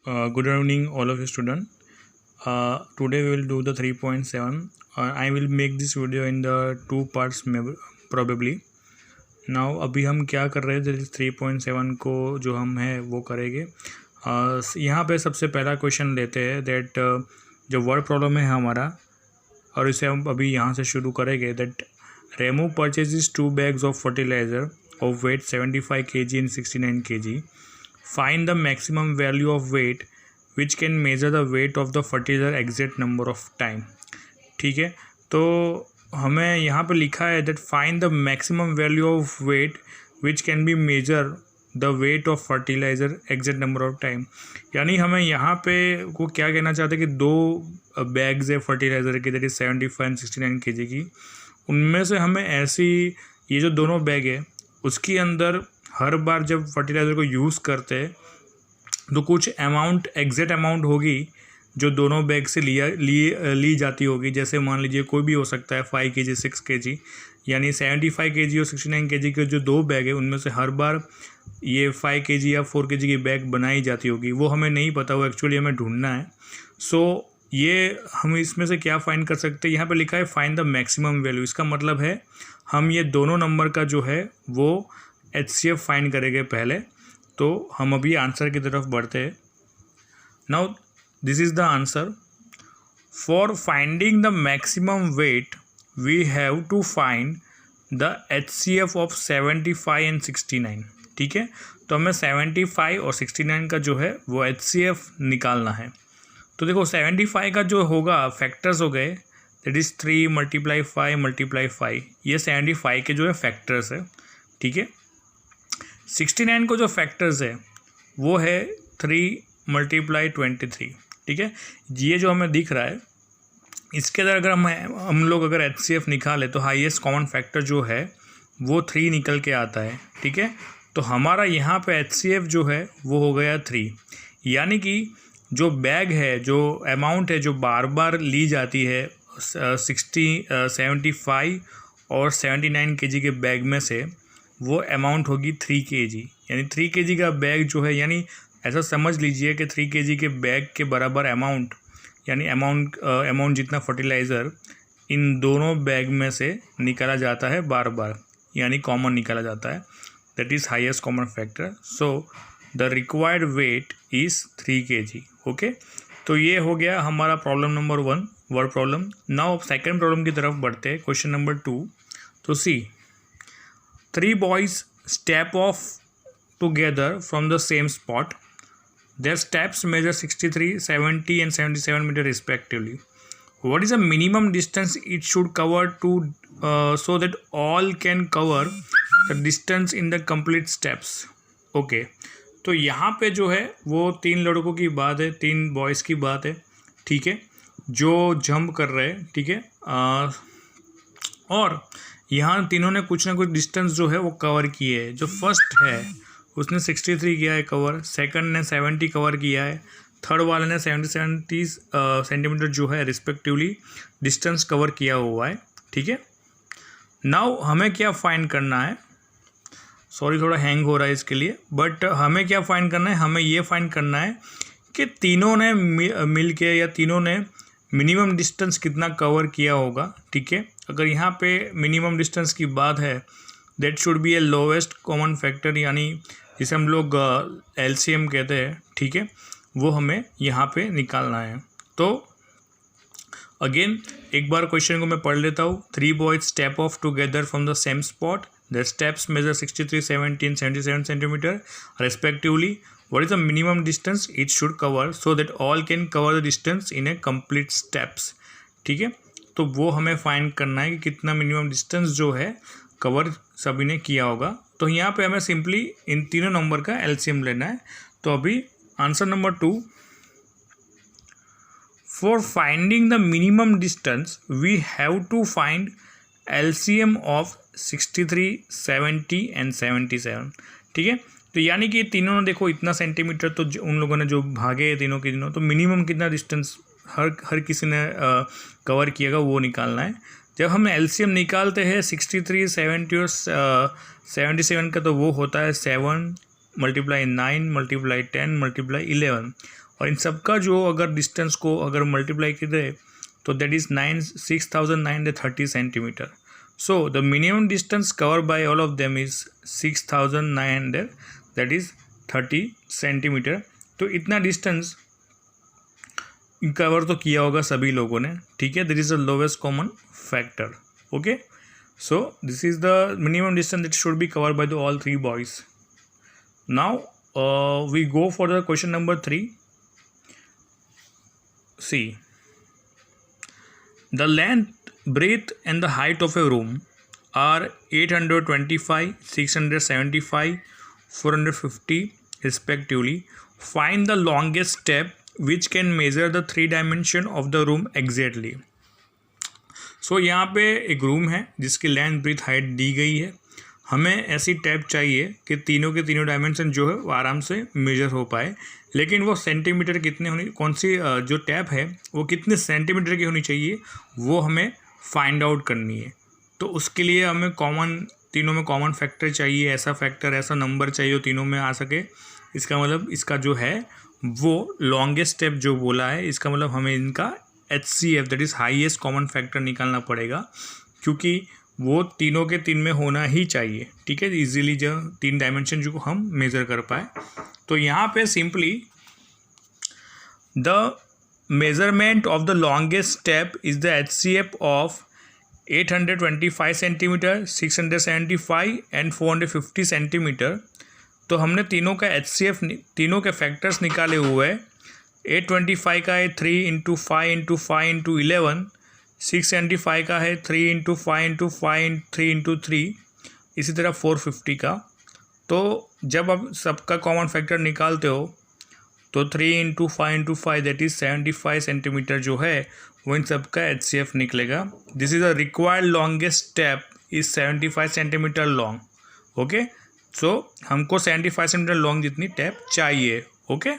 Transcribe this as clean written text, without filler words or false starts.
Good evening, all of you students. Today we will do the 3.7. I will make this video in the two parts probably. Now अभी हम क्या कर रहे हैं 3.7 को जो हम है वो करेंगे. यहाँ पे सबसे पहला क्वेश्चन लेते हैं दैट जो वर्ड प्रॉब्लम है हमारा और इसे हम अभी यहाँ से शुरू करेंगे. That Remo purchases 2 bags of fertilizer of weight 75 kg and 69 kg. Find the maximum value of weight which can measure the weight of the fertilizer exact number of time. ठीक है, तो हमें यहाँ पे लिखा है that find the maximum value of weight which can be measure the weight of fertilizer exact number of time. यानी हमें यहाँ पे को क्या कहना चाहते हैं कि दो बैग्स है फर्टिलाइज़र की दैट इज 75 एंड 69 kg की. उनमें से हमें ऐसी ये जो दोनों बैग है उसके अंदर हर बार जब फर्टिलाइज़र को यूज़ करते हैं तो कुछ अमाउंट एग्जैक्ट अमाउंट होगी जो दोनों बैग से ली जाती होगी. जैसे मान लीजिए कोई भी हो सकता है 5 kg 6 kg, यानी 75 kg और 69 kg के जो दो बैग है उनमें से हर बार ये 5 kg या 4 kg की बैग बनाई जाती होगी. वो हमें नहीं पता, वो एक्चुअली हमें ढूंढना है. सो ये हम इसमें से क्या फाइंड कर सकते हैं. यहाँ पे लिखा है फाइंड द मैक्सिमम वैल्यू. इसका मतलब है हम ये दोनों नंबर का जो है वो HCF फाइंड करेंगे पहले. तो हम अभी आंसर की तरफ बढ़ते हैं. Now this is the answer. For finding the maximum weight we have to find the HCF of 75 and 69. ठीक है, तो हमें 75 और 69 का जो है वो HCF निकालना है. तो देखो 75 का जो होगा फैक्टर्स हो गए दैट इज़ 3 × 5 × 5. ये 75 के जो है फैक्टर्स है. ठीक है, 69 को जो फैक्टर्स है वो है 3 × 23. ठीक है, ये जो हमें दिख रहा है इसके अंदर अगर हम लोग अगर HCF निकालें तो हाईएस्ट कॉमन फैक्टर जो है वो 3 निकल के आता है. ठीक है, तो हमारा यहाँ पे HCF जो है वो हो गया 3. यानी कि जो बैग है, जो अमाउंट है जो बार बार ली जाती है 75 और 79 kg के बैग में से वो अमाउंट होगी 3 kg. यानी 3 kg का बैग जो है, यानी ऐसा समझ लीजिए कि 3 kg के बैग के बराबर अमाउंट, यानी अमाउंट जितना फर्टिलाइज़र इन दोनों बैग में से निकाला जाता है बार बार, यानी कॉमन निकाला जाता है. That is highest common factor. So the required weight is 3 kg. Okay, तो ये हो गया हमारा problem number 1 word problem. Now second problem की तरफ बढ़ते हैं. Question number 2. तो सी 3 boys step off together from the same spot. Their steps measure 63, 70 and 77 meter respectively. What is the minimum distance it should cover so that all can cover the distance in the complete steps? Okay, तो यहाँ पे जो है वो 3 लड़कों की बात है, 3 बॉयज़ की बात है. ठीक है, जो जंप कर रहे हैं. ठीक है, और यहाँ तीनों ने कुछ ना कुछ डिस्टेंस जो है वो कवर किए है. जो फर्स्ट है उसने 63 किया है कवर, सेकंड ने 70 कवर किया है, थर्ड वाले ने 70 सेंटीमीटर जो है रिस्पेक्टिवली डिस्टेंस कवर किया हुआ है. ठीक है, नाउ हमें क्या फाइंड करना है. सॉरी थोड़ा हैंग हो रहा है इसके लिए, बट हमें क्या फाइंड करना है. हमें ये फाइंड करना है कि तीनों ने मिल के या तीनों ने मिनिमम डिस्टेंस कितना कवर किया होगा. ठीक है, अगर यहाँ पे मिनिमम डिस्टेंस की बात है that should B A lowest common factor, यानी जिसे हम लोग LCM कहते हैं. ठीक है, वो हमें यहाँ पे निकालना है. तो अगेन एक बार क्वेश्चन को मैं पढ़ लेता हूँ. 3 boys step off together from the same spot. Their steps measure 63, 70 and 77 centimeter respectively. What is the minimum distance it should cover so that all can cover the distance in a complete steps? ठीक है, तो वो हमें find करना है कि कितना minimum distance जो है कवर सभी ने किया होगा. तो यहाँ पे हमें सिंपली इन तीनों नंबर का LCM लेना है. तो अभी answer number 2. For finding the minimum distance we have to find LCM of 63, 70 and 77. ठीक है, तो यानी कि तीनों ने देखो इतना सेंटीमीटर तो उन लोगों ने जो भागे तीनों के तीनों, तो मिनिमम कितना डिस्टेंस हर किसी ने कवर किएगा वो निकालना है. जब हम LCM निकालते हैं 63, 70 और 77 का, तो वो होता है 7 × 9 × 10 × 11. और इन सब का जो अगर डिस्टेंस को अगर मल्टीप्लाई करें तो that is 6930 centimetre. So the minimum distance covered by all of them is 6900, that is 30 centimetre. तो इतना डिस्टेंस कवर तो किया होगा सभी लोगों ने, ठीक है. This is the lowest common factor. Okay, so this is the minimum distance that should be covered by the all three boys. Now we go for the question number 3. See the length, breadth and the height of a room are 825, 675, 450 respectively. Find the longest step which can measure the three dimension of the room exactly. So यहाँ पे एक room है जिसकी length, breathe, height दी गई है. हमें ऐसी tap चाहिए कि तीनों के तीनों डायमेंशन जो है वो आराम से मेजर हो पाए, लेकिन वो सेंटीमीटर कितने होनी, कौन सी जो टैप है वो कितने सेंटीमीटर की होनी चाहिए वो हमें फाइंड आउट करनी है. तो उसके लिए हमें तीनों में कॉमन फैक्टर चाहिए, ऐसा फैक्टर, ऐसा नंबर चाहिए तीनों में आ सके. इसका मतलब इसका जो है वो लॉन्गेस्ट स्टेप जो बोला है, इसका मतलब हमें इनका HCF that is highest common factor निकालना पड़ेगा, क्योंकि वो तीनों के तीन में होना ही चाहिए, ठीक है. इजीली जो तीन डायमेंशन जो हम मेज़र कर पाए. तो यहाँ पे simply the measurement of the longest step is the HCF of 825 centimetre, 675 and 450 centimetre. तो हमने तीनों का HCF, तीनों के फैक्टर्स निकाले हुए हैं. 825 का है 3 × 5 × 5 × 11, 675 का है 3 × 5 × 5 3 × 3, इसी तरह 450 का. तो जब आप सबका कॉमन फैक्टर निकालते हो तो 3 × 5 × 5 दैट इज़ 75 सेंटीमीटर जो है वो इन सब का HCF निकलेगा. This is a required longest step is 75 centimetre long. Okay, so हमको 75 सेंटीमीटर लॉन्ग जितनी टैप चाहिए. ओके.